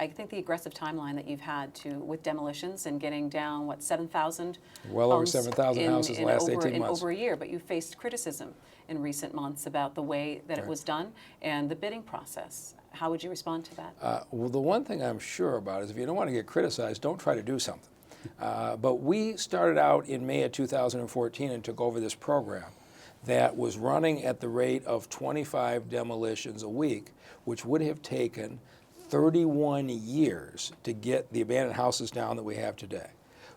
I think the aggressive timeline that you've had with demolitions and getting down, what, 7,000 Well over 7,000 houses in the last 18 in months. over a year, but you faced criticism in recent months about the way that it was done and the bidding process. How would you respond to that? Well, the one thing I'm sure about is if you don't want to get criticized, don't try to do something. But we started out in May of 2014 and took over this program that was running at the rate of 25 demolitions a week, which would have taken 31 years to get the abandoned houses down that we have today.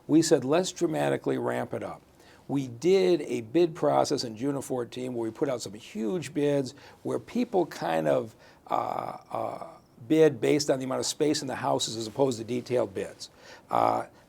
We said, let's dramatically ramp it up. We did a bid process in June of 14 where we put out some huge bids where people kind of bid based on the amount of space in the houses as opposed to detailed bids.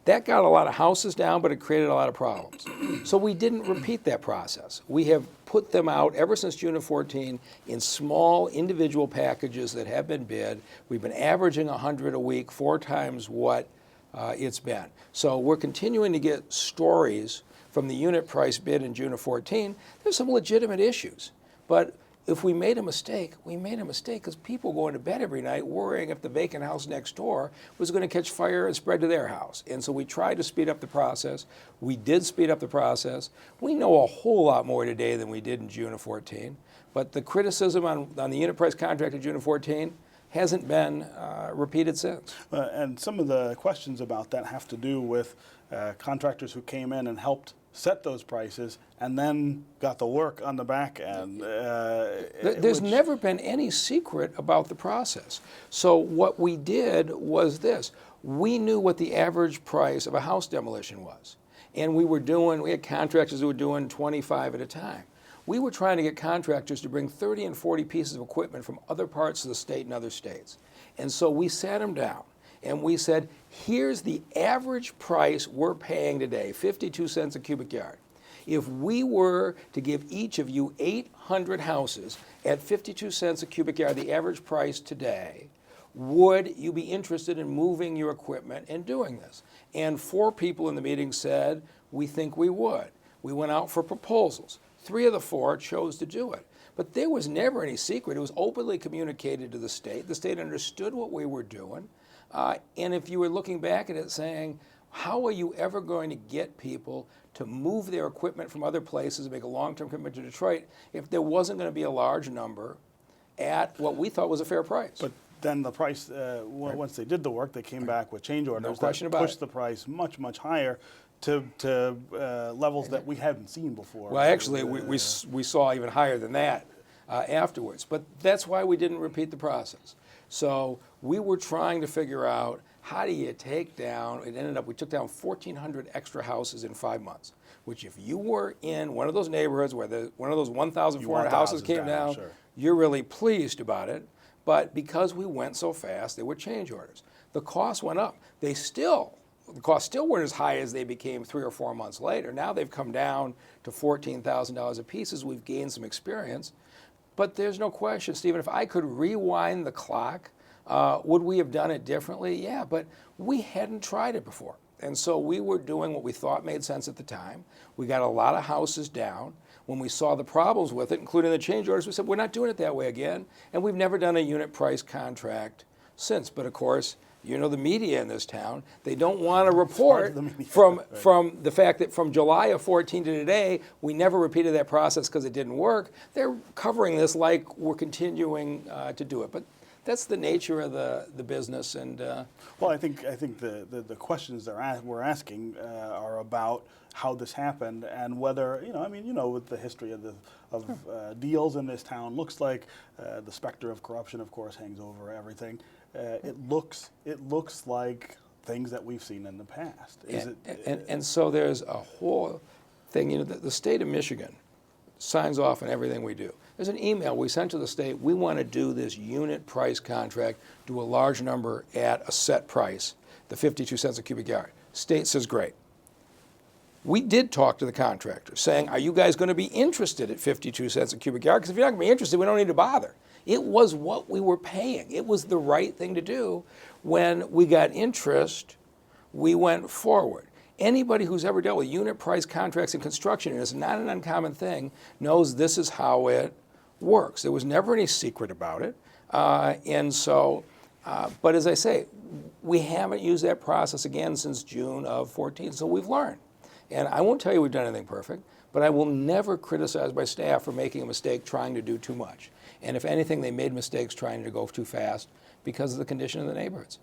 That got a lot of houses down, but it created a lot of problems. So we didn't repeat that process. We have put them out ever since June of 14 in small individual packages that have been bid. We've been averaging 100 a week, 4 times what it's been. So we're continuing to get stories from the unit price bid in June of 14. There's some legitimate issues, but if we made a mistake, we made a mistake because people going to bed every night worrying if the vacant house next door was going to catch fire and spread to their house. And so we tried to speed up the process. We did speed up the process. We know a whole lot more today than we did in June of 14. But the criticism on the unit price contract in June of 14 hasn't been repeated since. And some of the questions about that have to do with contractors who came in and helped set those prices and then got the work on the back end. There's never been any secret about the process. So what we did was this. We knew what the average price of a house demolition was. And we had contractors who were doing 25 at a time. We were trying to get contractors to bring 30 and 40 pieces of equipment from other parts of the state and other states. And so we sat them down. And we said, here's the average price we're paying today, 52 cents a cubic yard. If we were to give each of you 800 houses at 52 cents a cubic yard, the average price today, would you be interested in moving your equipment and doing this? And 4 people in the meeting said, we think we would. We went out for proposals. 3 of the 4 chose to do it. But there was never any secret. It was openly communicated to the state. The state understood what we were doing. And if you were looking back at it saying, how are you ever going to get people to move their equipment from other places and make a long-term commitment to Detroit if there wasn't going to be a large number at what we thought was a fair price? But then the price, once they did the work, they came back with change orders No question that about pushed the price much, much higher to levels that we hadn't seen before. Well, actually, we saw even higher than that afterwards. But that's why we didn't repeat the process. So we were trying to figure out how do you take down, it ended up, we took down 1,400 extra houses in 5 months, which if you were in one of those neighborhoods where one of those 1,400 houses came down, sure. You're really pleased about it. But because we went so fast, there were change orders. The costs went up. The costs still weren't as high as they became 3 or 4 months later. Now they've come down to $14,000 a piece as we've gained some experience. But there's no question, Stephen, if I could rewind the clock, would we have done it differently? Yeah, but we hadn't tried it before. And so we were doing what we thought made sense at the time. We got a lot of houses down. When we saw the problems with it, including the change orders, we said, we're not doing it that way again. And we've never done a unit price contract since. But of course, you know the media in this town, they don't want to report from the fact that from July of 14 to today, we never repeated that process because it didn't work. They're covering this like we're continuing to do it. But that's the nature of the business. And well, I think the questions we're asking are about how this happened and whether, with the history of deals in this town, looks like the specter of corruption, of course, hangs over everything. It looks like things that we've seen in the past. And so there's a whole thing. The state of Michigan signs off on everything we do. There's an email we sent to the state. We want to do this unit price contract, do a large number at a set price, the 52 cents a cubic yard. State says great. We did talk to the contractor saying, are you guys going to be interested at 52 cents a cubic yard? Because if you're not going to be interested, we don't need to bother. It was what we were paying. It was the right thing to do. When we got interest, we went forward. Anybody who's ever dealt with unit price contracts in construction, and it's not an uncommon thing, knows this is how it works. There was never any secret about it. And so But as I say, we haven't used that process again since June of 14, so we've learned. And I won't tell you we've done anything perfect, but I will never criticize my staff for making a mistake trying to do too much. And if anything, they made mistakes trying to go too fast because of the condition of the neighborhoods.